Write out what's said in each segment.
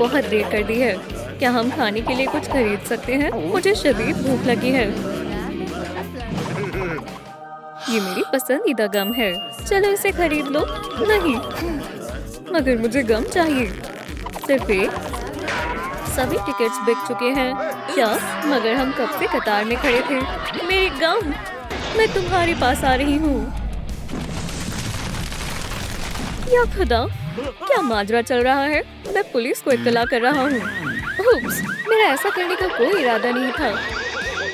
बहुत देर कर दी है। क्या हम खाने के लिए कुछ खरीद सकते हैं? मुझे शदीद भूख लगी है। ये मेरी पसंदीदा गम है। चलो इसे खरीद लो। नहीं, मगर मुझे गम चाहिए। सिर्फ एक। सभी टिकट्स बिक चुके हैं। क्या? मगर हम कब से कतार में खड़े थे। मेरी गम, मैं तुम्हारे पास आ रही हूँ। या खुदा, क्या माजरा चल रहा है? मैं पुलिस को इत्तला कर रहा हूँ। उप्स, मेरा ऐसा करने का कोई इरादा नहीं था।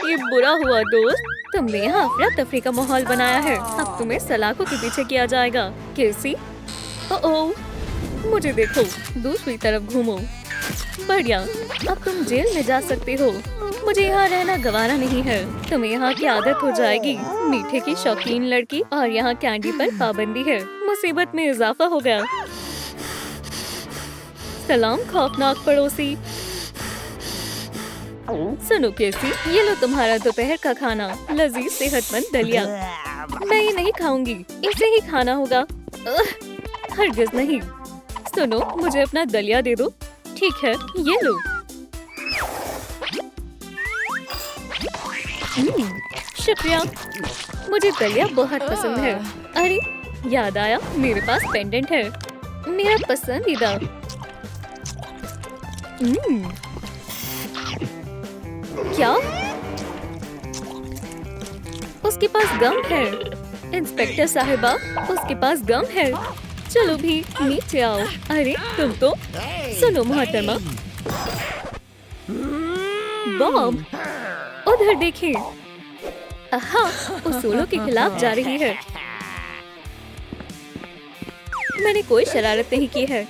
ये बुरा हुआ दोस्त, तुमने यहाँ अफरा तफरी का माहौल बनाया है। अब तुम्हें सलाखों के पीछे किया जाएगा। कैसी? ओह, मुझे देखो, दूसरी तरफ घूमो। बढ़िया, अब तुम जेल में जा सकते हो। मुझे यहाँ रहना गवारा नहीं है। तुम्हें यहाँ की आदत हो जाएगी। मीठे की शौकीन लड़की, और यहाँ कैंडी पर पाबंदी है। मुसीबत में इजाफा हो गया। सलाम खौफनाक पड़ोसी। सुनो केसी, ये लो तुम्हारा दोपहर का खाना, लजीज सेहतमंद दलिया। मैं ये नहीं खाऊंगी, इसे ही खाना होगा। हरगिज नहीं। सुनो, मुझे अपना दलिया दे दो। ठीक है, ये लो। शुक्रिया, मुझे दलिया बहुत पसंद है। अरे याद आया, मेरे पास पेंडेंट है, मेरा पसंदीदा। क्या? उसके पास गम है। इंस्पेक्टर साहिबा, उसके पास गम है। चलो भी नीचे आओ। अरे तुम तो। सुनो मोहतरमा, बॉब उधर देखिए। हाँ, उसूलों के खिलाफ जा रही है। मैंने कोई शरारत नहीं की है।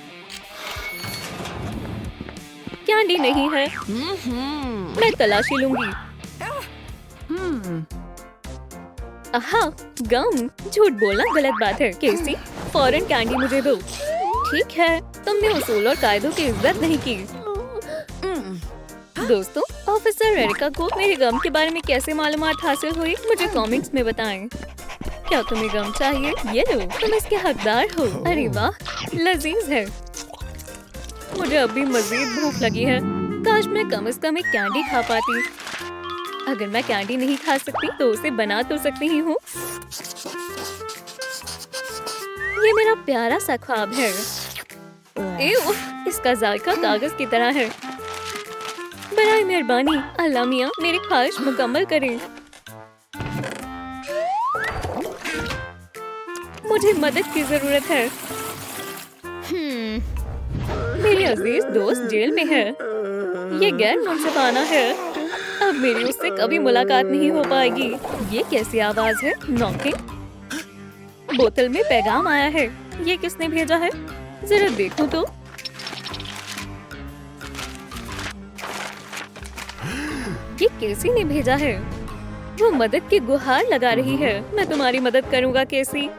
कैंडी नहीं है। मैं तलाशी लूंगी। हाँ, गम। झूठ बोलना गलत बात है। केसी, फौरन कैंडी मुझे दो। ठीक है, तुमने उसूल और कायदों की इज्जत नहीं की। दोस्तों, ऑफिसर एरिका को मेरे गम के बारे में कैसे मालूमात हासिल हुई, मुझे कमेंट्स में बताएं। क्या तुम्हें गम चाहिए? ये लो, तुम इसके हकदार हो। अरे वाह, लजीज है। मुझे अभी मजीद भूख लगी है। काश मैं कम से कम एक कैंडी खा पाती। अगर मैं कैंडी नहीं खा सकती तो उसे बना तो सकती ही हूँ। ये मेरा प्यारा सा ख्वाब है। एव, इसका जायका कागज की तरह है। बराए मेहरबानी, अल्लाह मियाँ मेरी ख्वाहिश मुकम्मल करें। मुझे मदद की जरूरत है। मेरी अजीज दोस्त जेल में है। ये गैर मुंसिफाना है। अब मेरी उससे कभी मुलाकात नहीं हो पाएगी। ये कैसी आवाज है? नॉकिंग। बोतल में पैगाम आया है। ये किसने भेजा है? जरा देखो तो। ये केसी ने भेजा है। वो मदद की गुहार लगा रही है। मैं तुम्हारी मदद करूंगा केसी।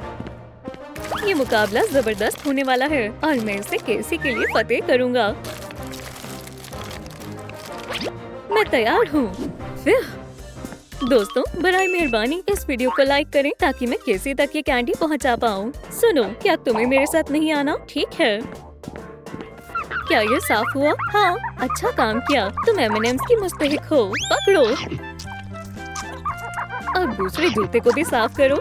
ये मुकाबला जबरदस्त होने वाला है और मैं इसे केसी के लिए फतेह करूंगा। मैं तैयार हूँ। दोस्तों, बराए मेहरबानी इस वीडियो को लाइक करें ताकि मैं केसी तक ये कैंडी पहुँचा पाऊँ। सुनो, क्या तुम्हें मेरे साथ नहीं आना? ठीक है। क्या ये साफ हुआ? हाँ, अच्छा काम किया। तुम M&M's की मुस्तहिक हो। पकड़ो। अब दूसरे जूते को भी साफ करो।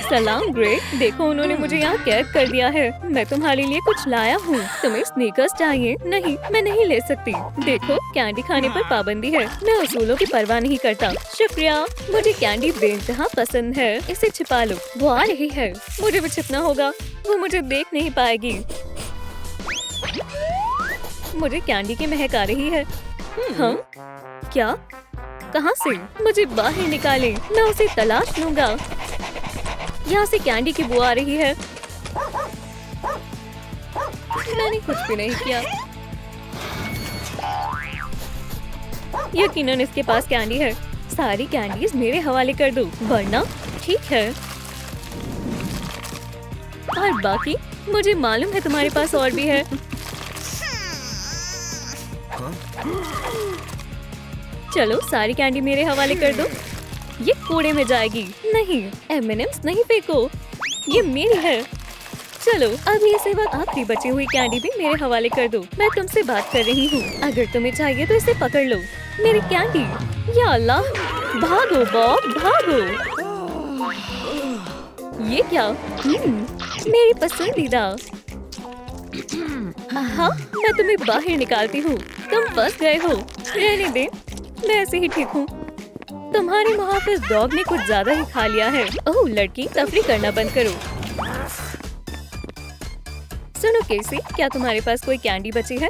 सलाम ग्रेट, देखो उन्होंने मुझे यहाँ कैद कर दिया है। मैं तुम्हारे लिए कुछ लाया हूँ। तुम्हें स्नीकर्स चाहिए? नहीं, मैं नहीं ले सकती। देखो, कैंडी खाने पर पाबंदी है। मैं उसूलों की परवाह नहीं करता। शुक्रिया, मुझे कैंडी बेइंतहा पसंद है। इसे छिपा लो। वो आ रही है। मुझे भी छिपना होगा। वो मुझे देख नहीं पाएगी। मुझे कैंडी की महक आ रही है। हाँ? क्या? कहाँ से? मुझे बाहर निकालें। मैं उसे तलाश लूंगा। यहाँ से कैंडी की बू आ रही है। मैंने कुछ भी नहीं किया। यकीनन इसके पास कैंडी है। सारी कैंडीज मेरे हवाले कर दो, वरना। ठीक है। और बाकी मुझे मालूम है तुम्हारे पास और भी है। चलो, सारी कैंडी मेरे हवाले कर दो। ये कूड़े में जाएगी। नहीं, M&M's नहीं फेंको। ये मेरी है। चलो अब ये सिवा आखिरी बची हुई कैंडी भी मेरे हवाले कर दो। मैं तुमसे बात कर रही हूँ। अगर तुम्हें चाहिए तो इसे पकड़ लो। मेरी कैंडी। या अल्लाह, भागो बॉब भागो। ये क्या? मेरी पसंदीदा। हाँ, मैं तुम्हें बाहर निकालती हूँ। तुम फंस गए हो। रहने दे, मैं ऐसे ही ठीक हूँ। तुम्हारे मुहाफिज डॉग ने कुछ ज्यादा ही खा लिया है। ओह लड़की, तफरी करना बंद करो। सुनो केसी, क्या तुम्हारे पास कोई कैंडी बची है?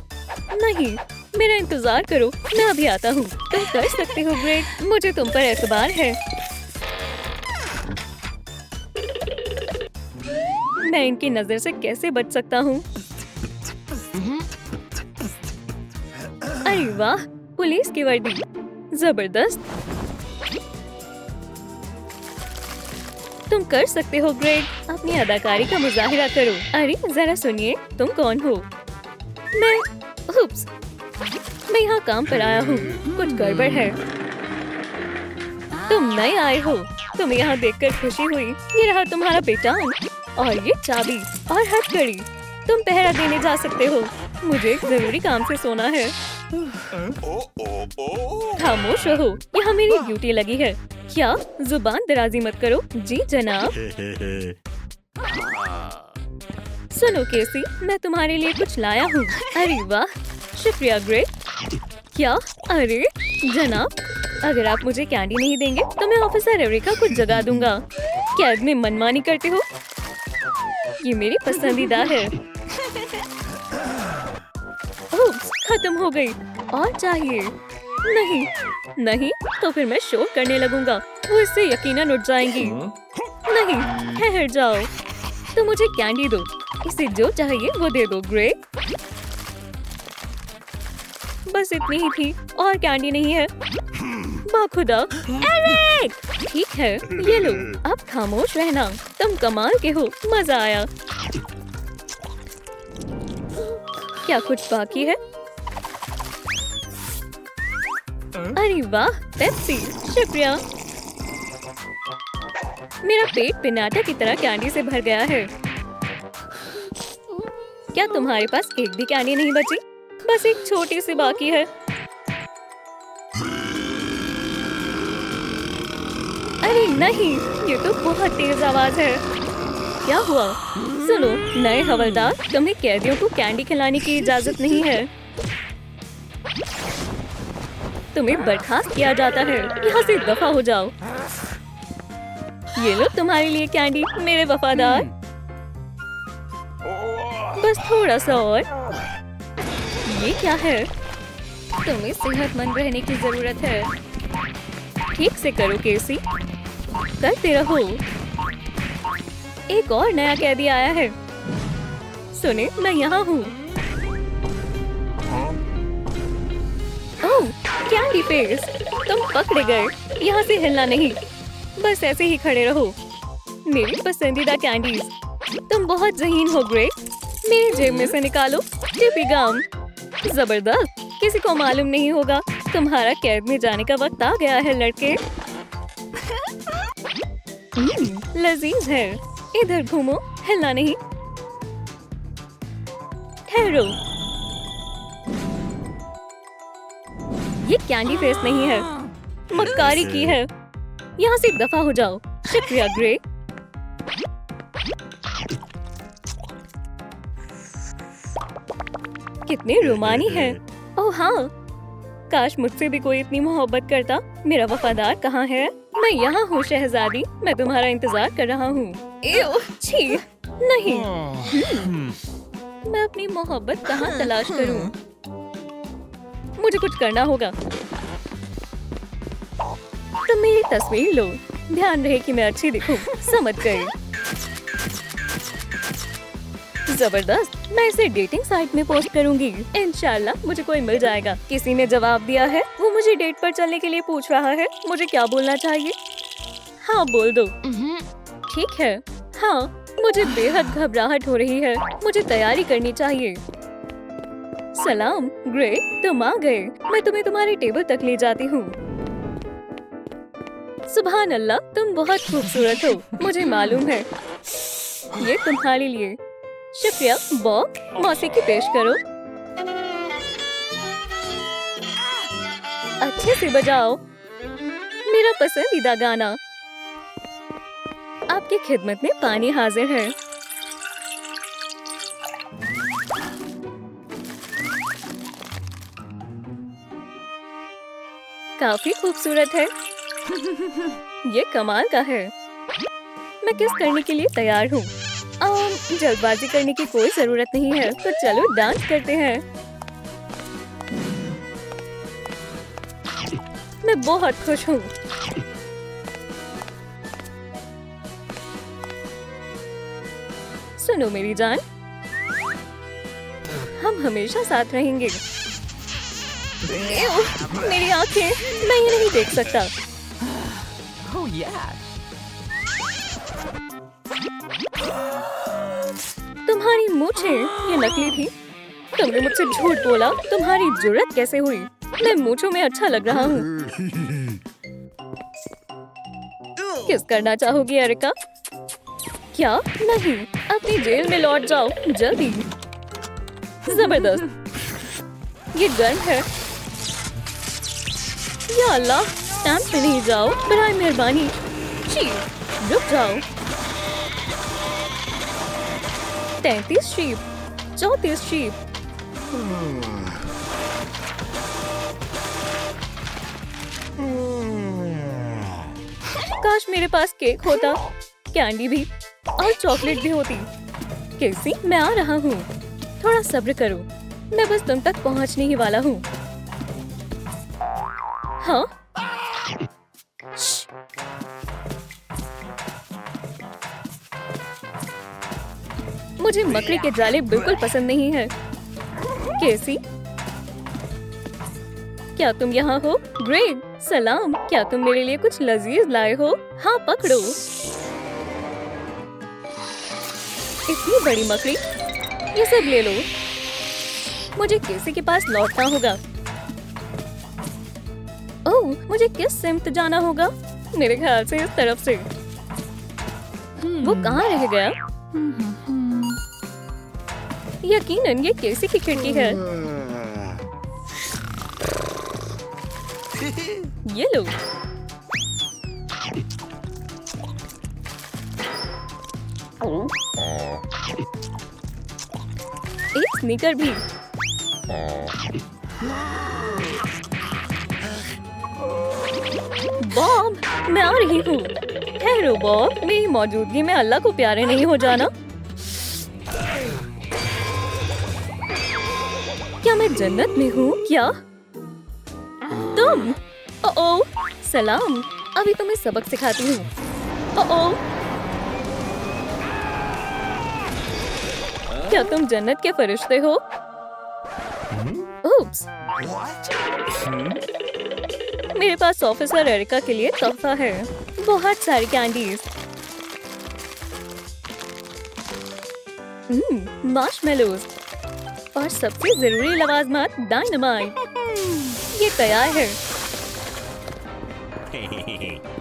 नहीं, मेरा इंतजार करो, मैं अभी आता हूँ। तुम कर सकते हो ग्रेग, मुझे तुम पर एतबार है। मैं इनकी नजर से कैसे बच सकता हूँ? अरे वाह, पुलिस की वर्दी, जबरदस्त। तुम कर सकते हो ग्रेग, अपनी अदाकारी का मुजाहिरा करो। अरे जरा सुनिए, तुम कौन हो? मैं यहाँ काम पर आया हूँ, कुछ गड़बड़ है। तुम नए आए हो, तुम्हें यहाँ देखकर खुशी हुई। ये रहा तुम्हारा पेटान और ये चाबी और हथकड़ी। तुम पहरा देने जा सकते हो। मुझे एक जरूरी काम से सोना है। खामोश रहो, यहाँ मेरी ड्यूटी लगी है। क्या? जुबान दराजी मत करो। जी जनाब। सुनो केसी, मैं तुम्हारे लिए कुछ लाया हूँ। अरे वाह, शुक्रिया ग्रेग। क्या? अरे जनाब, अगर आप मुझे कैंडी नहीं देंगे तो मैं ऑफिसर एवरेका को जगा दूंगा। कैद में मनमानी करते हो? ये मेरी पसंदीदा है। उप्स, खत्म हो गई। और चाहिए? नहीं नहीं, तो फिर मैं शोर करने लगूंगा। वो इससे यकीनन उठ जाएंगी। नहीं, ठहर जाओ। तो मुझे कैंडी दो। इसे जो चाहिए वो दे दो ग्रेग। बस इतनी ही थी, और कैंडी नहीं है। बाखुदा। एरिक! ठीक है, ये लो। अब खामोश रहना। तुम कमाल के हो, मजा आया। क्या कुछ बाकी है? अरे वाह, पेप्सी, शुक्रिया। मेरा पेट पिनाटा की तरह कैंडी से भर गया है। क्या तुम्हारे पास एक भी कैंडी नहीं बची? बस एक छोटी सी बाकी है। अरे नहीं, ये तो बहुत तेज आवाज है। क्या हुआ? सुनो नए हवलदार, तुम्हें कैदियों को कैंडी खिलाने की इजाजत नहीं है। तुम्हें बर्खास्त किया जाता है। यहाँ से दफा हो जाओ। ये लो तुम्हारे लिए कैंडी, मेरे वफादार। बस थोड़ा सा और। ये क्या है? तुम्हें सेहतमंद रहने की जरूरत है। ठीक से करो केसी, करते रहो। एक और नया कैदी आया है। सुने, मैं यहाँ हूँ। ओह, कैंडी फेस, तुम पकड़े गए। यहाँ से हिलना नहीं, बस ऐसे ही खड़े रहो। मेरी पसंदीदा कैंडीज। तुम बहुत ज़हीन हो ग्रेग। मेरी जेब में से निकालो। टिपी गम। जबरदस्त, किसी को मालूम नहीं होगा। तुम्हारा कैद में जाने का वक्त आ गया है लड़के। लजीज है। इधर घूमो, हिलना नहीं। ठहरो। ये कैंडी फेस नहीं है, मक्कारी की है। यहाँ से दफा हो जाओ। शुक्रिया ग्रेग। कितनी रोमानी है। ओह हाँ, काश मुझसे भी कोई इतनी मोहब्बत करता। मेरा वफादार कहाँ है? मैं यहाँ हूँ शहजादी, मैं तुम्हारा इंतजार कर रहा हूँ। छी, नहीं। मैं अपनी मोहब्बत कहाँ तलाश करूँ? मुझे कुछ करना होगा। तुम मेरी तस्वीर लो, ध्यान रहे कि मैं अच्छी दिखूं। समझ गए? जबरदस्त, मैं इसे डेटिंग साइट में पोस्ट करूंगी। इंशाल्लाह मुझे कोई मिल जाएगा। किसी ने जवाब दिया है। वो मुझे डेट पर चलने के लिए पूछ रहा है। मुझे क्या बोलना चाहिए? हाँ बोल दो। ठीक है। हाँ, मुझे बेहद घबराहट हो रही है। मुझे तैयारी करनी चाहिए। सलाम ग्रेग, तुम आ गए। मैं तुम्हें तुम्हारे टेबल तक ले जाती हूँ। सुभान अल्लाह, तुम बहुत खूबसूरत हो। मुझे मालूम है। ये तुम्हारे लिए। शुक्रिया बॉब, मौसीकी पेश करो। अच्छे से बजाओ। मेरा पसंदीदा गाना। आपकी खिदमत में पानी हाजिर है। काफी खूबसूरत है। ये कमाल का है। मैं किस करने के लिए तैयार हूँ। जल्दबाजी करने की कोई जरूरत नहीं है, तो चलो डांस करते हैं। मैं बहुत खुश हूँ। सुनो मेरी जान, हम हमेशा साथ रहेंगे। मेरी आंखें, मैं ये नहीं देख सकता। तुम्हारी मूंछें ये नकली थी। तुमने मुझसे झूठ बोला। तुम्हारी जुर्रत कैसे हुई? मैं मूंछों में अच्छा लग रहा हूँ। किस करना चाहोगी एरिका? क्या? नहीं, अपनी जेल में लौट जाओ जल्दी। जबरदस्त। ये गर्म है। या अल्लाह, स्टैंप पे नहीं जाओ, बराए मेहरबानी। शीप, रुक जाओ। 33 शीप, 34 शीप। काश मेरे पास केक होता, कैंडी भी और चॉकलेट भी होती। कैसी? मैं आ रहा हूँ। थोड़ा सब्र करो, मैं बस तुम तक पहुँचने ही वाला हूँ। हाँ? मुझे मकड़ी के जाले बिल्कुल पसंद नहीं है। कैसी? क्या तुम यहाँ हो? ग्रेग, सलाम। क्या तुम मेरे लिए कुछ लजीज लाए हो? हाँ, पकड़ो। इतनी बड़ी मकड़ी, ये सब ले लो। मुझे केसी के पास लौटना होगा। ओह, मुझे किस सिमत जाना होगा? मेरे ख्याल से इस तरफ से। वो कहाँ रह गया? यकीनन ये केसी की खिड़की है। ये लो। एक स्नीकर भी। बॉब, मैं आ रही हूँ। ठहरो बॉब, मेरी मौजूदगी में अल्लाह को प्यारे नहीं हो जाना। क्या मैं जन्नत में हूँ? क्या तुम? ओह, सलाम। अभी तुम्हें सबक सिखाती हूँ। ओह, क्या तुम जन्नत के फरिश्ते हो? उप्स। मेरे पास ऑफिसर एरिका के लिए तोहफा है। बहुत सारी कैंडीज। मार्शमेलोज और सबसे जरूरी लवाजमात डायनामाइट। ये तैयार है।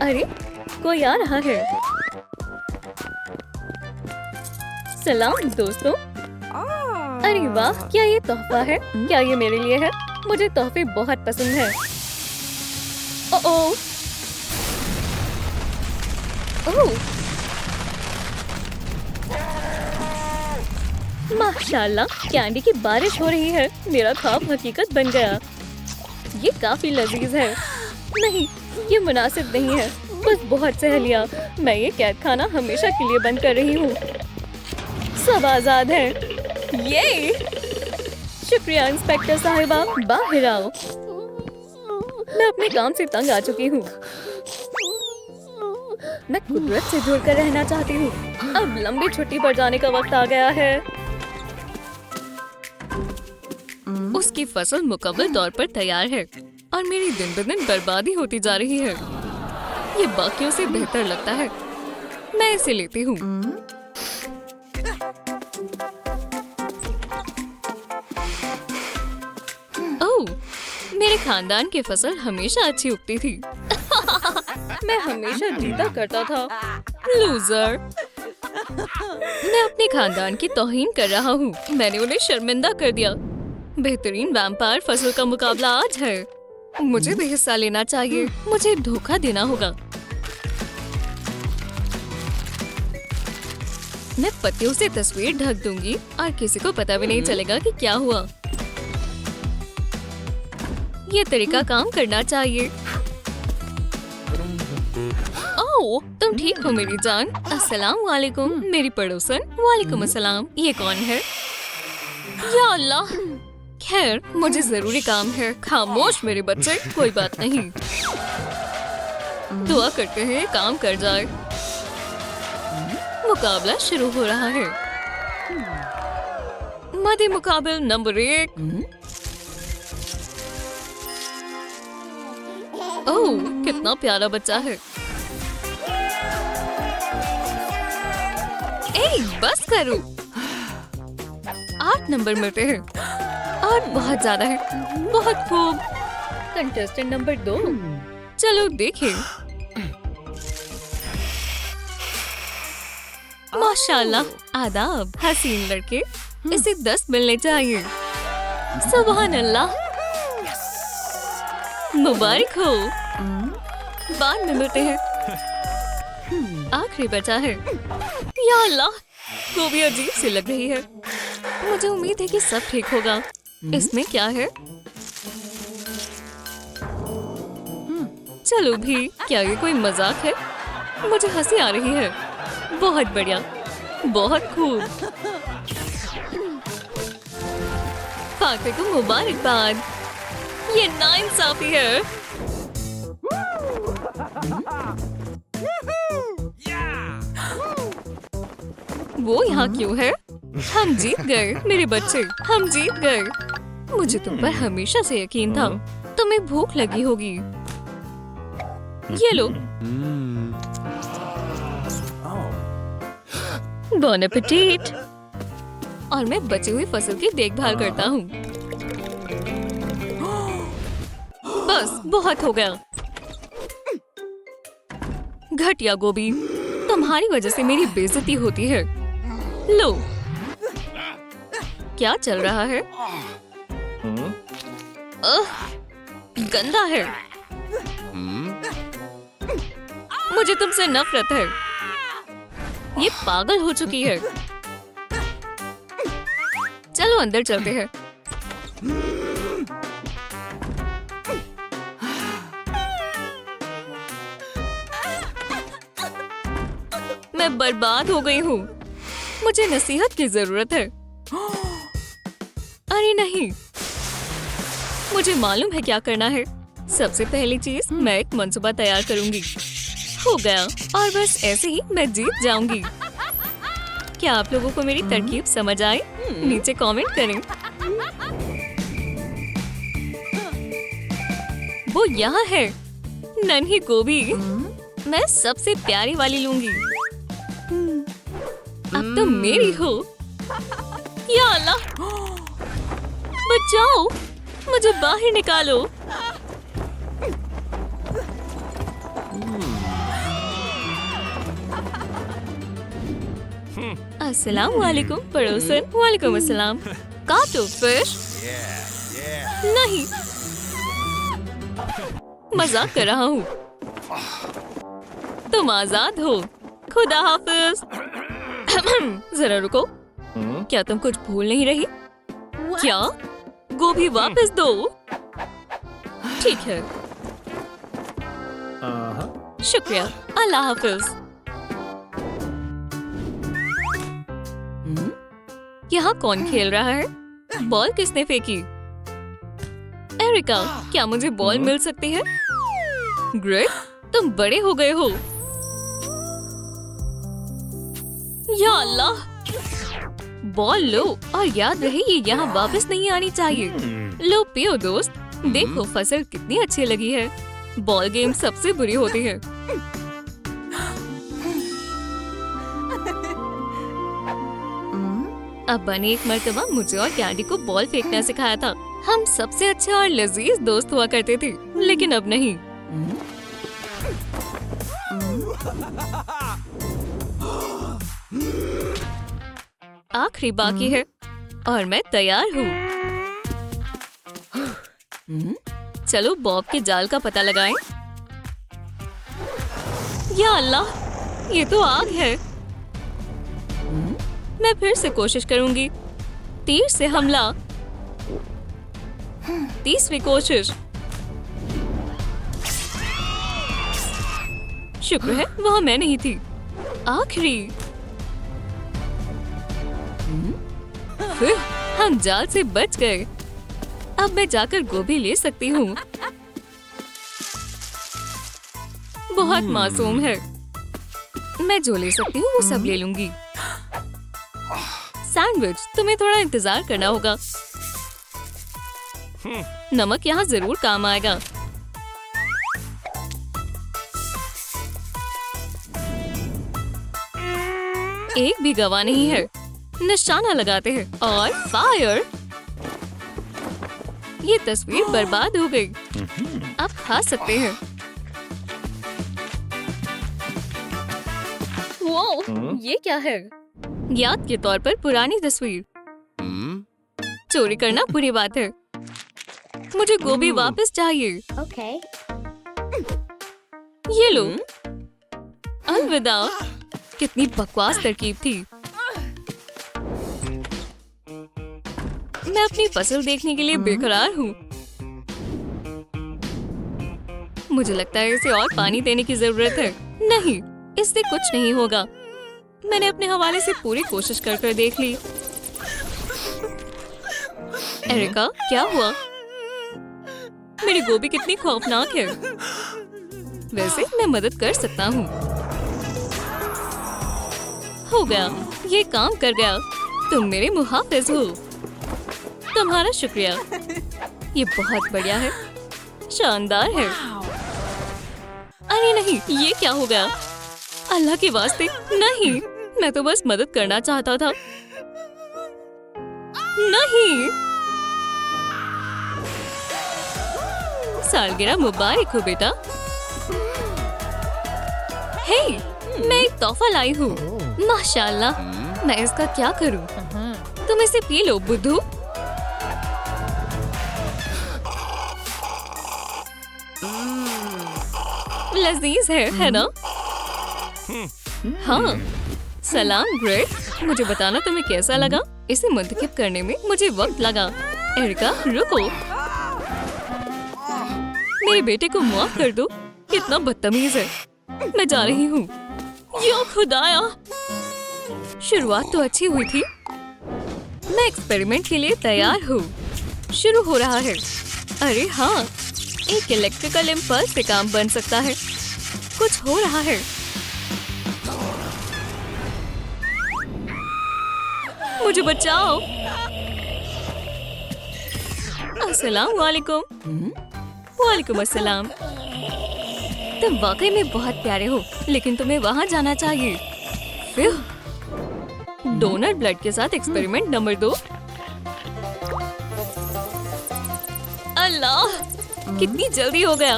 अरे, कोई आ रहा है। सलाम दोस्तों। अरे वाह, क्या ये तोहफा है? क्या ये मेरे लिए है? मुझे तोहफे बहुत पसंद है। ओह, माशाल्लाह, कैंडी की बारिश हो रही है। मेरा ख्वाब हकीकत बन गया। ये काफी लजीज है। नहीं, ये मुनासिब नहीं है। बस बहुत सहेलियां। मैं ये कैद खाना हमेशा के लिए बंद कर रही हूँ। सब आजाद हैं। ये शुक्रिया इंस्पेक्टर साहिबा, बाहर आओ। मैं अपने काम से तंग आ चुकी हूँ। मैं कुदरत से जुड़कर रहना चाहती हूँ। अब लंबी छुट्टी पर जाने का वक्त आ गया है। उसकी फसल मुकम्मल तौर पर तैयार है और मेरी दिन ब दिन बर्बादी होती जा रही है। ये बाकियों से बेहतर लगता है। मैं इसे लेती हूँ। ओह, मेरे खानदान की फसल हमेशा अच्छी उगती थी। मैं हमेशा जीता करता था। लूजर। मैं अपने खानदान की तौहीन कर रहा हूँ। मैंने उन्हें शर्मिंदा कर दिया। बेहतरीन वैम्पायर फसल का मुकाबला आज है। मुझे भी हिस्सा लेना चाहिए। मुझे धोखा देना होगा। मैं पत्तियों से तस्वीर ढक दूंगी और किसी को पता भी नहीं चलेगा कि क्या हुआ। ये तरीका काम करना चाहिए। ओह, तुम ठीक हो मेरी जान। अस्सलाम वालेकुम मेरी पड़ोसन। वालेकुम अस्सलाम। ये कौन है? या अल्लाह। खैर, मुझे जरूरी काम है। खामोश मेरे बच्चे, कोई बात नहीं। दुआ करते हैं काम कर जाए। मुकाबला शुरू हो रहा है। मध्य मुकाबल नंबर 1। ओह, कितना प्यारा बच्चा है। ए, बस करो। 8 नंबर मिलते हैं और बहुत ज्यादा है। बहुत खूब। Contestant number 2। चलो देखें। माशाल्लाह, आदाब। हसीन लड़के, इसे 10 मिलने चाहिए। सुभान अल्लाह, मुबारक हो। बाद में मिलते हैं। आखिरी बचा है। या अल्लाह, वो भी अजीब सी लग रही है। मुझे उम्मीद है कि सब ठीक होगा। इसमें क्या है? चलो भी, क्या ये कोई मजाक है? मुझे हंसी आ रही है। बहुत बढ़िया, बहुत खूब। फाते को मुबारकबाद। ये नाइंसाफी है। वो यहाँ क्यों है? हम जीत गए मेरे बच्चे, हम जीत गए। मुझे तुम पर हमेशा से यकीन था। तुम्हें भूख लगी होगी। ये लो। बॉन एपेटीट। और मैं बची हुई फसल की देखभाल करता हूँ। बस बहुत हो गया। घटिया गोभी, तुम्हारी वजह से मेरी बेइज्जती होती है। लो। क्या चल रहा है? गंदा है। मुझे तुमसे नफरत है। ये पागल हो चुकी है। चलो अंदर चलते हैं। मैं बर्बाद हो गई हूँ। मुझे नसीहत की जरूरत है। अरे नहीं, मुझे मालूम है क्या करना है। सबसे पहली चीज, मैं एक मंसूबा तैयार करूंगी। हो गया, और बस ऐसे ही मैं जीत जाऊंगी। क्या आप लोगों को मेरी तरकीब समझ आई? नीचे कमेंट करें। वो यहाँ है, नन्ही गोभी। मैं सबसे प्यारी वाली लूंगी। अब तो मेरी हो। या अल्लाह, बचाओ, मुझे बाहर निकालो। अस्सलाम वालेकुम पड़ोसन। वालेकुम अस्सलाम। काटो फिश। नहीं, मजाक कर रहा हूँ। तुम आजाद हो। खुदा हाफिज। जरा रुको, क्या तुम कुछ भूल नहीं रही? क्या? गोभी वापस दो। ठीक है, शुक्रिया। अल्लाह हाफिज। यहाँ कौन खेल रहा है? बॉल किसने फेंकी? एरिका, क्या मुझे बॉल मिल सकती है? ग्रेग, तुम बड़े हो गए हो। या अल्लाह, बॉल लो और याद रहे ये यहाँ वापस नहीं आनी चाहिए। लो पियो दोस्त। देखो फसल कितनी अच्छी लगी है। बॉल गेम सबसे बुरी होती है। अब्बा ने एक मर्तबा मुझे और कैंडी को बॉल फेंकना सिखाया था। हम सबसे अच्छे और लजीज दोस्त हुआ करते थे, लेकिन अब नहीं। आखिरी बाकी है और मैं तैयार हूँ। चलो बॉब के जाल का पता लगाएं। या अल्लाह, ये तो आग है। मैं फिर से कोशिश करूंगी। तीर से हमला। तीसरी कोशिश। शुक्र है वहाँ मैं नहीं थी। आखिरी। हम जाल से बच गए। अब मैं जाकर गोभी ले सकती हूँ। बहुत मासूम है। मैं जो ले सकती हूँ वो सब ले लूंगी। सैंडविच, तुम्हें थोड़ा इंतजार करना होगा। नमक यहाँ जरूर काम आएगा। एक भी गवाह नहीं है। निशाना लगाते हैं और फायर। ये तस्वीर बर्बाद हो गई। अब खा सकते हैं। वो ये क्या है? याद के तौर पर पुरानी तस्वीर। चोरी करना बुरी बात है। मुझे गोभी वापस चाहिए। Okay. ये लो। अलविदा। कितनी बकवास तरकीब थी। मैं अपनी फसल देखने के लिए बेकरार हूँ। मुझे लगता है इसे और पानी देने की जरूरत है। नहीं, इससे कुछ नहीं होगा। मैंने अपने हवाले से पूरी कोशिश कर देख ली। एरिका, क्या हुआ? मेरी गोभी कितनी खौफनाक है। वैसे मैं मदद कर सकता हूँ। हो गया, ये काम कर गया। तुम मेरे मुहाफिज हो। तुम्हारा शुक्रिया। ये बहुत बढ़िया है। शानदार है। अरे नहीं, ये क्या हो गया? अल्लाह के वास्ते नहीं। मैं तो बस मदद करना चाहता था। नहीं। सालगिरह मुबारक हो बेटा। हे, मैं एक तोहफा लाई हूँ। माशाल्लाह। मैं इसका क्या करूँ? तुम इसे पी लो बुद्धू। लजीज है ना? हाँ। सलाम ग्रेट। मुझे बताना तुम्हें कैसा लगा? इसे मुंतखब करने में मुझे वक्त लगा। एरिका, रुको। मेरे बेटे को माफ कर दो। कितना बदतमीज है। मैं जा रही हूँ। या खुदाया। शुरुआत तो अच्छी हुई थी। मैं एक्सपेरिमेंट के लिए तैयार हूँ। शुरू हो रहा है। अरे हाँ, एक इलेक्ट्रिकल इम्पल्स से काम बन सकता है। कुछ हो रहा है। मुझे बचाओ। अस्सलाम वालेकुम। वालेकुम अस्सलाम। तुम वाकई में बहुत प्यारे हो, लेकिन तुम्हें वहाँ जाना चाहिए। फिर डोनर ब्लड के साथ एक्सपेरिमेंट नंबर 2। अल्लाह, कितनी जल्दी हो गया।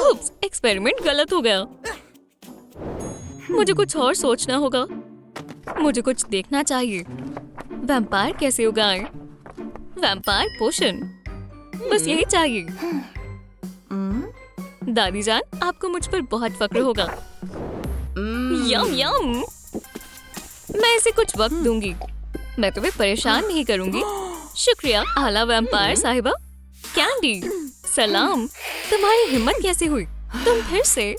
उप्स, एक्सपेरिमेंट गलत हो गया। मुझे कुछ और सोचना होगा। मुझे कुछ देखना चाहिए। वैम्पायर कैसे उगाएं? वैम्पायर पोशन, बस यही चाहिए। दादी जान, आपको मुझ पर बहुत फक्र होगा। यम यम। मैं इसे कुछ वक्त दूंगी। मैं तुम्हें परेशान नहीं करूंगी। शुक्रिया आला वैम्पायर साहिबा। कैंडी, सलाम। तुम्हारी हिम्मत कैसे हुई? तुम फिर से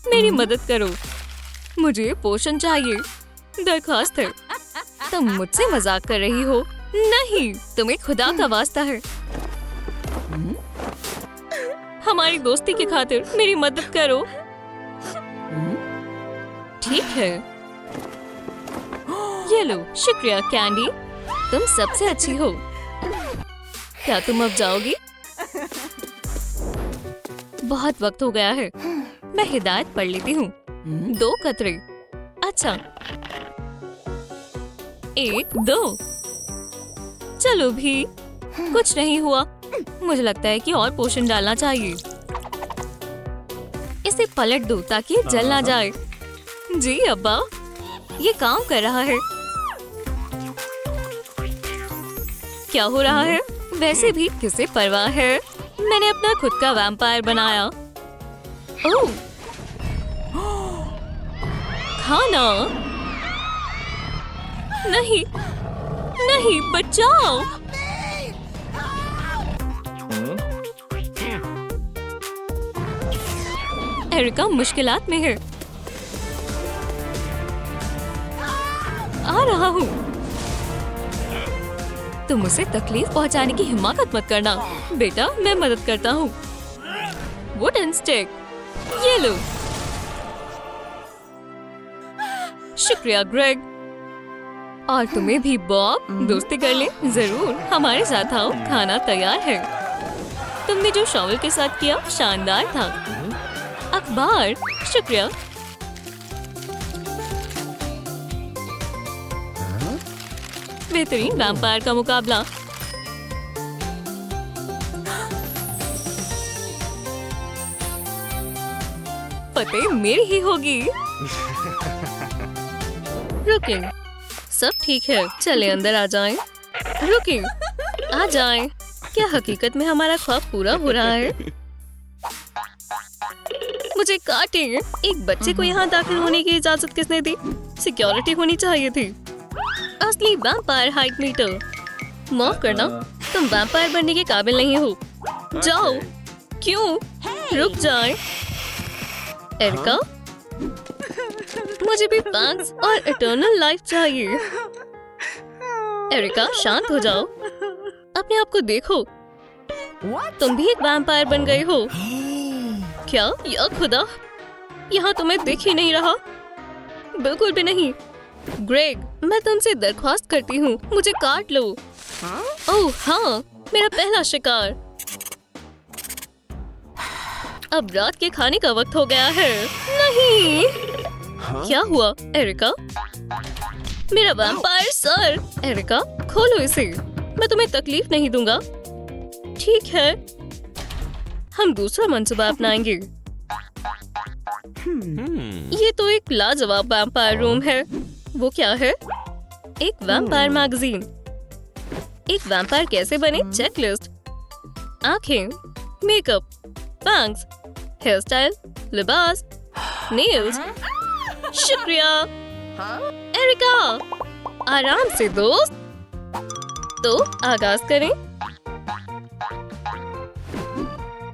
मेरी मदद करो। मुझे पोषण चाहिए। दरखास्त है। तुम मुझसे मजाक कर रही हो? नहीं, तुम्हें खुदा का वास्ता है। हमारी दोस्ती की खातिर मेरी मदद करो। ठीक है। ये लो, शुक्रिया कैंडी। तुम सबसे अच्छी हो। क्या तुम अब जाओगी? बहुत वक्त हो गया है। मैं हिदायत पढ़ लेती हूँ। 2 कतरे। अच्छा, 1 2। चलो भी, कुछ नहीं हुआ। मुझे लगता है कि और पोषण डालना चाहिए। इसे पलट दो ताकि जल ना जाए। जी अब्बा, ये काम कर रहा है। क्या हो रहा है? वैसे भी किसे परवाह है? मैंने अपना खुद का वैम्पायर बनाया। ओह, खाना नहीं, नहीं, बचाओ। एरिका मुश्किलात में है। आ रहा हूँ। तुम उसे तकलीफ पहुंचाने की हिम्मत मत करना। बेटा, मैं मदद करता हूँ। वुडन स्टिक, ये लो। शुक्रिया ग्रेग। और तुम्हें भी बॉब, दोस्ती कर ले। जरूर, हमारे साथ आओ, खाना तैयार है। तुमने जो शॉवल के साथ किया शानदार था। अखबार, शुक्रिया। बेहतरीन वैम्पायर का मुकाबला। फतेह मेरी ही होगी। रुकिए, सब ठीक है, चले अंदर आ जाएं। रुकिए, आ जाएं। क्या हकीकत में हमारा ख्वाब पूरा हो रहा है? मुझे काटे। एक बच्चे को यहाँ दाखिल होने की इजाजत किसने दी? सिक्योरिटी होनी चाहिए थी। असली वैम्पायर हाइट मीटर। माफ करना, तुम वैम्पायर बनने के काबिल नहीं हो। जाओ। क्यों? रुक जाए। एरिका, मुझे भी बैंक्स और इटर्नल लाइफ चाहिए। एरिका, शांत हो जाओ। अपने आप को देखो। तुम भी एक वैम्पायर बन गए हो। क्या? या खुदा, यहाँ तुम्हें दिख ही नहीं रहा। बिल्कुल भी नहीं। ग्रेग, मैं तुमसे दरख्वास्त करती हूँ, मुझे काट लो। ओह हाँ, मेरा पहला शिकार। अब रात के खाने का वक्त हो गया है। नहीं। क्या हुआ एरिका? मेरा वैम्पायर सर। एरिका, खोलो इसे। मैं तुम्हें तकलीफ नहीं दूंगा। ठीक है, हम दूसरा मंसूबा अपनाएंगे। ये तो एक लाजवाब वैम्पायर रूम है। वो क्या है? एक वैम्पायर मैगजीन। एक वैम्पायर कैसे बने चेकलिस्ट। आंखें, मेकअप, बैंग्स, हेयर स्टाइल, लिबास, नेल्स। शुक्रिया। एरिका, आराम से दोस्त। तो आगाज करें।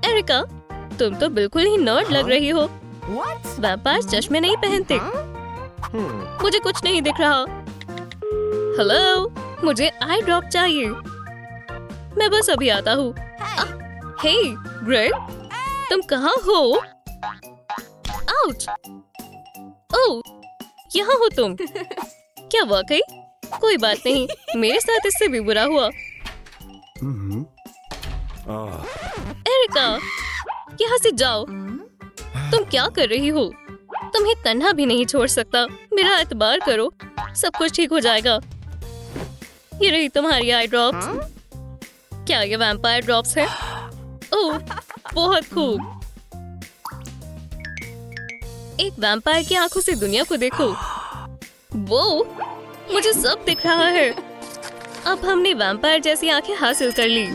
एरिका, तुम तो बिल्कुल ही नर्ड लग रही हो। वैम्पायर चश्मे नहीं पहनते। मुझे कुछ नहीं दिख रहा। हेलो, मुझे आई ड्रॉप चाहिए। मैं बस अभी आता हूँ। हे ग्रेग, तुम कहाँ हो? आउच! ओह, यहाँ हो तुम। क्या वाकई? कोई बात नहीं, मेरे साथ इससे भी बुरा हुआ। एरिका, यहाँ से जाओ। तुम क्या कर रही हो? तुम्हें तन्हा भी नहीं छोड़ सकता। मेरा एतबार करो, सब कुछ ठीक हो जाएगा। ये रही तुम्हारी आई ड्रॉप्स। क्या ये वैम्पायर ड्रॉप्स हैं? ओह, बहुत खूब। एक वैम्पायर की आंखों से दुनिया को देखो। वो, मुझे सब दिख रहा है। अब हमने वैम्पायर जैसी आंखें हासिल कर ली।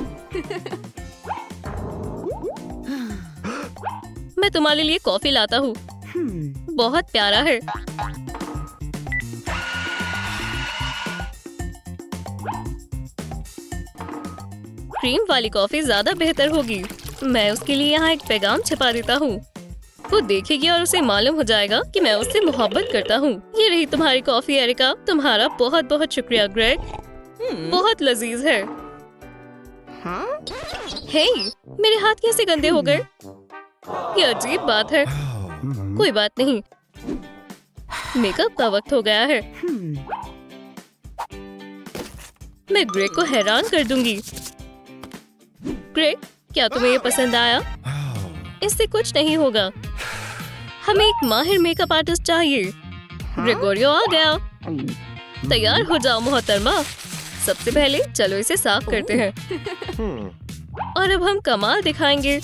मैं तुम्हारे लिए कॉफी लाता हूँ। बहुत प्यारा है। क्रीम वाली कॉफी ज्यादा बेहतर होगी। मैं उसके लिए यहाँ एक पैगाम छिपा देता हूँ। वो देखेगी और उसे मालूम हो जाएगा कि मैं उससे मोहब्बत करता हूँ। ये रही तुम्हारी कॉफी एरिका। तुम्हारा बहुत बहुत शुक्रिया ग्रेग। बहुत लजीज है। हे, मेरे हाथ कैसे गंदे हो गए? ये अजीब बात है। कोई बात नहीं, मेकअप का वक्त हो गया है। मैं ग्रेग को हैरान कर दूंगी। ग्रेग, क्या तुम्हें ये पसंद आया? इससे कुछ नहीं होगा। हमें एक माहिर मेकअप आर्टिस्ट चाहिए। ग्रेगोरियो आ गया। तैयार हो जाओ मोहतरमा। सबसे पहले चलो इसे साफ करते हैं। और अब हम कमाल दिखाएंगे।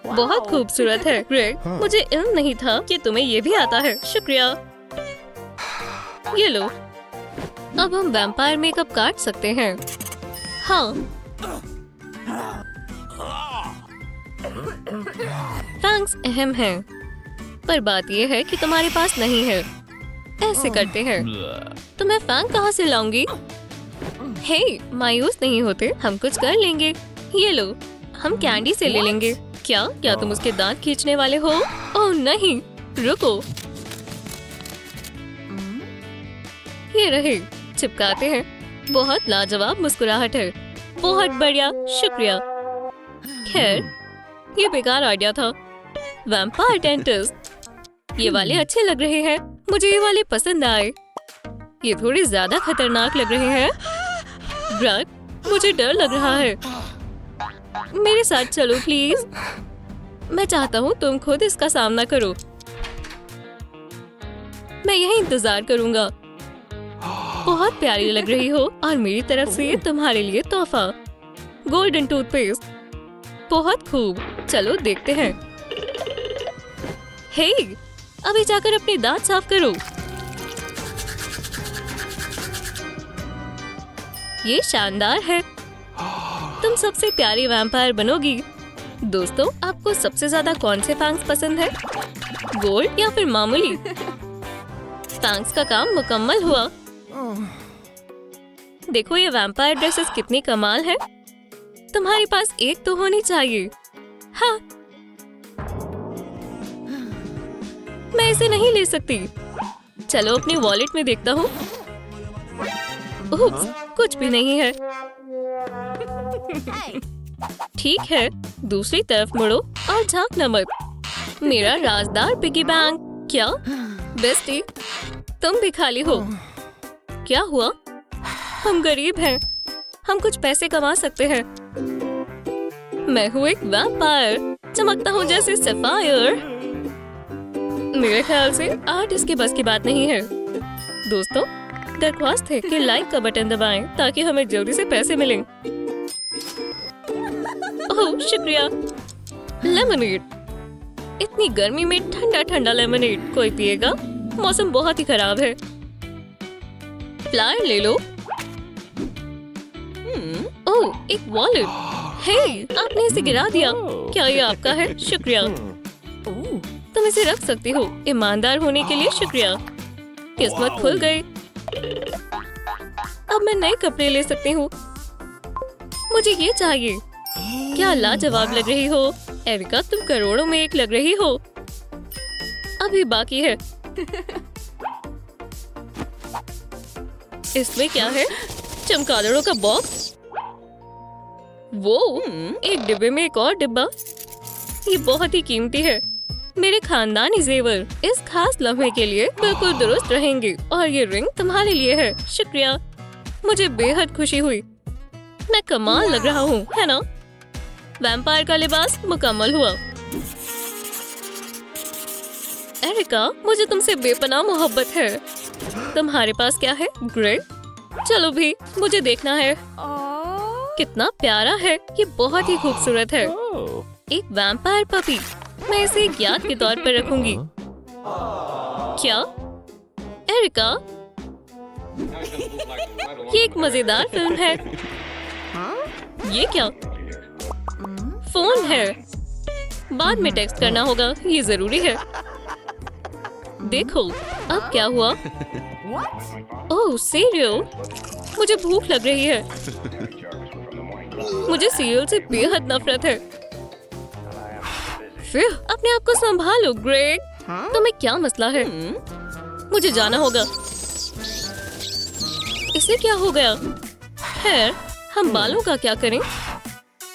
बहुत खूबसूरत है ग्रेग। मुझे इल्म नहीं था कि तुम्हें ये भी आता है। शुक्रिया। ये लो। अब हम वैम्पायर मेकअप काट सकते हैं। हाँ। फैंग्स अहम है, पर बात यह है कि तुम्हारे पास नहीं है। ऐसे करते हैं। तो मैं फैंग कहाँ से लाऊंगी? हे, मायूस नहीं होते, हम कुछ कर लेंगे। ये लो, हम कैंडी से ले लेंगे। क्या तुम उसके दांत खींचने वाले हो? ओह नहीं, रुको। ये रहे, चिपकाते हैं। बहुत लाजवाब मुस्कुराहट है। बहुत बढ़िया, शुक्रिया। खैर, ये बेकार आइडिया था। Vampire dentist. ये वाले अच्छे लग रहे हैं। मुझे ये वाले पसंद आए। ये थोड़े ज्यादा खतरनाक लग रहे हैं। ग्रेग, मुझे डर लग रहा है। मेरे साथ चलो प्लीज। मैं चाहता हूँ तुम खुद इसका सामना करो। मैं यही इंतजार करूंगा। बहुत प्यारी लग रही हो और मेरी तरफ से तुम्हारे लिए तोहफा, गोल्डन टूथपेस्ट। बहुत खूब, चलो देखते हैं। हे, अभी जाकर अपने दांत साफ करो। ये शानदार है। तुम सबसे प्यारी वैम्पायर बनोगी। दोस्तों, आपको सबसे ज्यादा कौन से फैंग्स पसंद है? गोल्ड या फिर मामूली? फैंग्स का काम मुकम्मल हुआ। देखो ये वैम्पायर ड्रेसेस कितनी कमाल है। तुम्हारे पास एक तो होनी चाहिए। हाँ, मैं इसे नहीं ले सकती। चलो अपने वॉलेट में देखता हूँ। उप्स, कुछ भी नहीं है। ठीक है, दूसरी तरफ मुड़ो और झांकना मत। मेरा राजदार पिगी बैंक। क्या बेस्टी, तुम भी खाली हो? क्या हुआ? हम गरीब हैं, हम कुछ पैसे कमा सकते हैं। मैं हूँ एक वैम्पायर, चमकता हूँ जैसे सफायर। मेरे ख्याल से आर्ट इसके बस की बात नहीं है। दोस्तों, दरख्वास्त है कि लाइक का बटन दबाएं ताकि हमें जल्दी से पैसे मिलें। ओह शुक्रिया। लेमनेड, इतनी गर्मी में ठंडा ठंडा लेमनेड कोई पिएगा? मौसम बहुत ही खराब है। फ्लायर ले लो। ओह, एक वॉलेट। हे, आपने इसे गिरा दिया। क्या ये आपका है? शुक्रिया। तुम इसे रख सकती हो। ईमानदार होने के लिए शुक्रिया। किस्मत खुल गई। अब मैं नए कपड़े ले सकती हूँ। मुझे ये चाहिए। क्या लाजवाब लग रही हो एरिका, तुम करोड़ों में एक लग रही हो। अभी बाकी है। इसमें क्या है? चमगादड़ों का बॉक्स। वो एक डिब्बे में एक और डिब्बा। ये बहुत ही कीमती है। मेरे खानदानी जेवर इस खास लम्हे के लिए बिल्कुल दुरुस्त रहेंगे। और ये रिंग तुम्हारे लिए है। शुक्रिया, मुझे बेहद खुशी हुई। मैं कमाल लग रहा हूँ, है ना? वैम्पायर का लिबास मुकम्मल हुआ। एरिका, मुझे तुमसे बेपनाह मोहब्बत है। तुम्हारे पास क्या है ग्रेग? चलो भी, मुझे देखना है। कितना प्यारा है। ये बहुत ही खूबसूरत है। एक वैम्पायर पपी। मैं इसे एक याद के तौर पर रखूंगी। क्या एरिका, ये एक मजेदार फिल्म है। ये क्या? फोन है। बाद में टेक्स्ट करना होगा, ये जरूरी है। देखो अब क्या हुआ। ओह सीरियल, मुझे भूख लग रही है। मुझे सीरियल से बेहद नफरत है। फिर अपने आप को संभालो ग्रेग। तुम्हें क्या मसला है? मुझे जाना होगा। इसे क्या हो गया? खैर, हम बालों का क्या करें?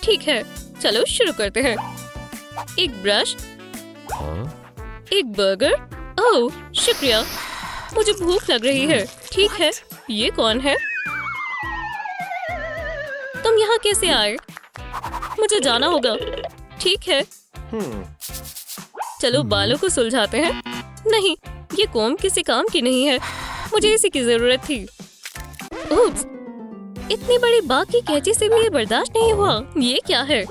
ठीक है, चलो शुरू करते हैं। एक ब्रश, एक बर्गर। ओह शुक्रिया, मुझे भूख लग रही है। ठीक है, ये कौन है? तुम यहाँ कैसे आए? मुझे जाना होगा। ठीक है, चलो बालों को सुलझाते हैं। नहीं, ये कोम किसी काम की नहीं है। मुझे इसी की जरूरत थी। उप्स, इतनी बड़ी बाग की कैंची से भी ये बर्दाश्त नहीं हुआ। ये क्या है?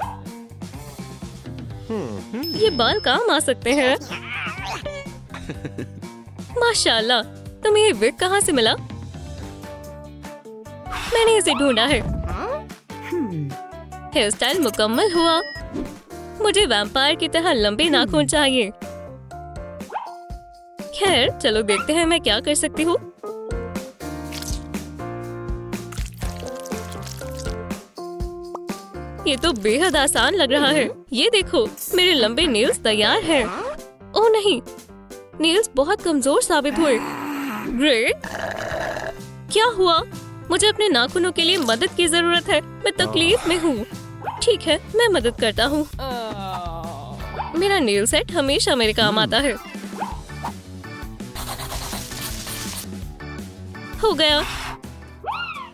ये बाल काम आ सकते हैं। माशाल्लाह, तुम्हें ये विग कहाँ से मिला? मैंने इसे ढूंढा है। हेयर स्टाइल मुकम्मल हुआ। मुझे वैम्पायर की तरह लंबे नाखून चाहिए। खैर, चलो देखते हैं मैं क्या कर सकती हूँ। ये तो बेहद आसान लग रहा है। ये देखो, मेरे लंबे नेल्स तैयार हैं। ओह नहीं, नेल्स बहुत कमजोर साबित हुए। ग्रेट, क्या हुआ? मुझे अपने नाखूनों के लिए मदद की जरूरत है। मैं तकलीफ में हूँ। ठीक है, मैं मदद करता हूँ। मेरा नेल सेट हमेशा मेरे काम आता है। हो गया।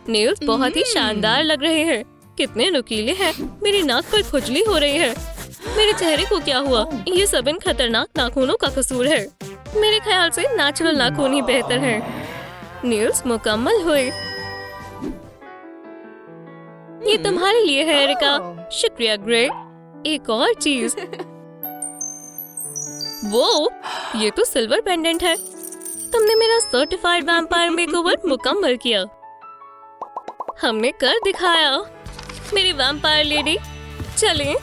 नेल्स बहुत ही शानदार लग रहे हैं। कितने नुकीले हैं। मेरी नाक पर खुजली हो रही है। मेरे चेहरे को क्या हुआ? ये सब इन खतरनाक नाखूनों का कसूर है। मेरे ख्याल से नेचुरल नाखून ही बेहतर है। नेल्स मुकम्मल हुए। ये तुम्हारे लिए है एरिका। शुक्रिया ग्रेग। एक और चीज। वो, ये तो सिल्वर पेंडेंट है। तुमने मेरा सर्टिफाइड वैम्पायर मेकओवर मुकम्मल किया। हमने कर दिखाया। मेरी वैम्पायर लेडी, चलें।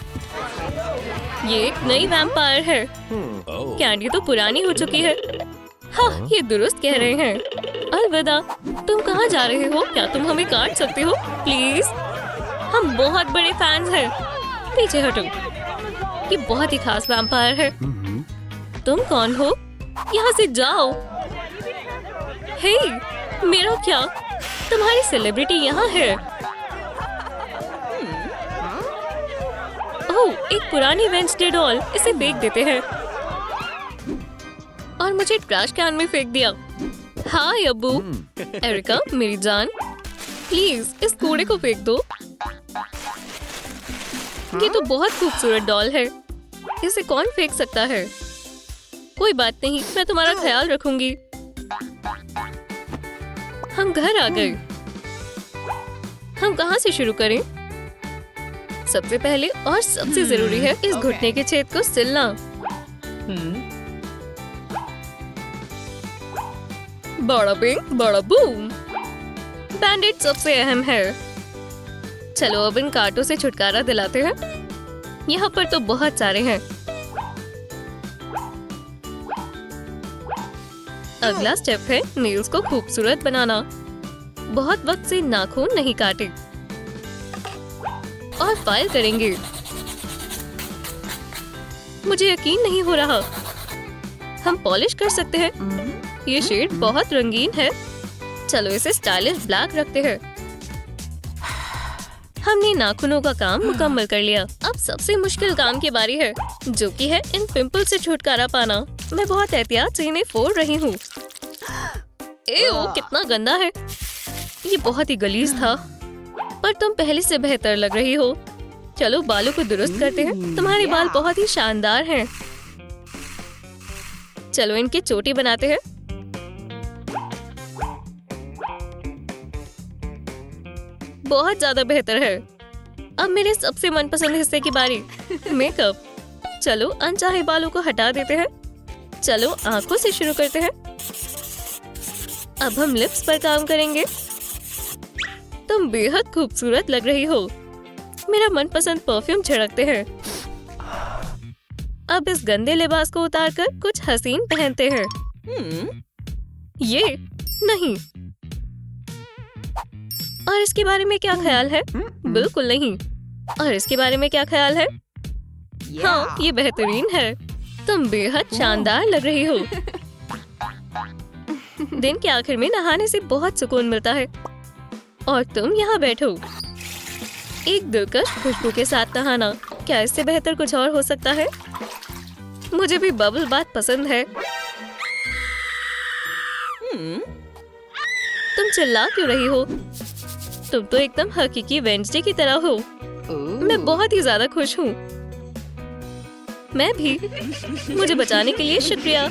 ये एक नई वैम्पायर है। कैंडी तो पुरानी हो चुकी है। हाँ, ये दुरुस्त कह रहे हैं। अलविदा। तुम कहाँ जा रहे हो? क्या तुम हमें काट सकते हो प्लीज? हम बहुत बड़े फैंस हैं। पीछे हटो। ये बहुत ही खास वैम्पायर है। तुम कौन हो? यहाँ से जाओ। हे, मेरा क्या? तुम्हारी सेलिब्रिटी यहाँ है। ओह, एक पुरानी वेंसडे डॉल। इसे फेंक देते हैं। और मुझे ट्रैश कैन में फेंक दिया। हाय अब्बू। एरिका, मेरी जान, प्लीज इस कूड़े को फेंक दो। ये तो बहुत खूबसूरत डॉल है। इसे कौन फेंक सकता है? कोई बात नहीं, मैं तुम्हारा ख्याल रखूंगी। हम घर आ गए। हम कहाँ से शुरू करें? सबसे पहले और सबसे जरूरी है इस घुटने के छेद को सिलना। बड़ा बिंग, बड़ा बूम। बैंडेड सबसे अहम है। चलो अब इन कांटों से छुटकारा दिलाते हैं। यहाँ पर तो बहुत सारे हैं। अगला स्टेप है नेल्स को खूबसूरत बनाना। बहुत वक्त से नाखून नहीं काटे। और फाइल करेंगे। मुझे यकीन नहीं हो रहा। हम पॉलिश कर सकते हैं। ये शेड बहुत रंगीन है। चलो इसे स्टाइलिश ब्लैक रखते हैं। हमने नाखूनों का काम मुकम्मल कर लिया। अब सबसे मुश्किल काम की बारी है, जो कि है इन पिंपल से छुटकारा पाना। मैं बहुत एहतियात से इन्हें फोड़ रही हूँ। एओ, कितना गंदा है। ये बहुत ही गलीज था, पर तुम पहले से बेहतर लग रही हो। चलो बालों को दुरुस्त करते हैं। तुम्हारे बाल बहुत ही शानदार हैं। चलो इनकी चोटी बनाते हैं। बहुत ज्यादा बेहतर है। अब मेरे सबसे मनपसंद हिस्से की बारी, मेकअप। चलो अनचाहे बालों को हटा देते हैं। चलो आंखों से शुरू करते हैं। अब हम लिप्स पर काम करेंगे। तुम बेहद खूबसूरत लग रही हो। मेरा मनपसंद परफ्यूम छिड़कते हैं। अब इस गंदे लिबास को उतारकर कुछ हसीन पहनते हैं। ये नहीं। और इसके बारे में क्या ख्याल है? बिल्कुल नहीं। और इसके बारे में क्या ख्याल है? हाँ, ये बेहतरीन है। तुम बेहद शानदार लग रही हो। दिन के आखिर में नहाने से बहुत सुकून मिलता है। और तुम यहाँ बैठो। एक दिलकश खुशबू के साथ नहाना, क्या इससे बेहतर कुछ और हो सकता है? मुझे भी बबल बाथ पसंद है। तुम चिल्ला क्यों रही हो? तुम तो एकदम हकीकी वेंसडे की तरह हो। मैं बहुत ही ज्यादा खुश हूँ। मैं भी। मुझे बचाने के लिए शुक्रिया।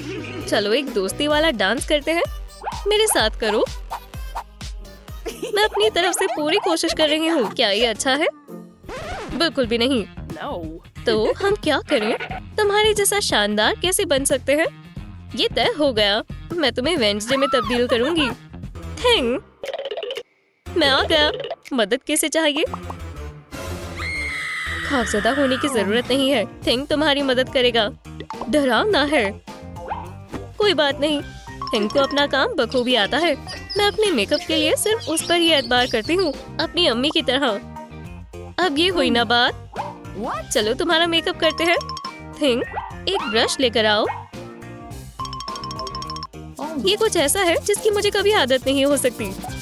चलो एक दोस्ती वाला डांस करते हैं। मेरे साथ करो। मैं अपनी तरफ से पूरी कोशिश कर रही हूँ। क्या ये अच्छा है? बिल्कुल भी नहीं। तो हम क्या करें? तुम्हारे जैसा शानदार कैसे बन सकते हैं? ये तय हो गया, मैं तुम्हें वेडनेसडे में तब्दील करूंगी। थिंग, मैं आ गया। मदद कैसे चाहिए? खौफजदा होने की जरूरत नहीं है, थिंग तुम्हारी मदद करेगा। डरावना है। कोई बात नहीं, थिंग को अपना काम बखूबी आता है। मैं अपने मेकअप के लिए सिर्फ उस पर ही एतबार करती हूँ, अपनी अम्मी की तरह। अब ये हुई ना बात। चलो तुम्हारा मेकअप करते हैं। थिंग, एक ब्रश लेकर आओ। ये कुछ ऐसा है जिसकी मुझे कभी आदत नहीं हो सकती।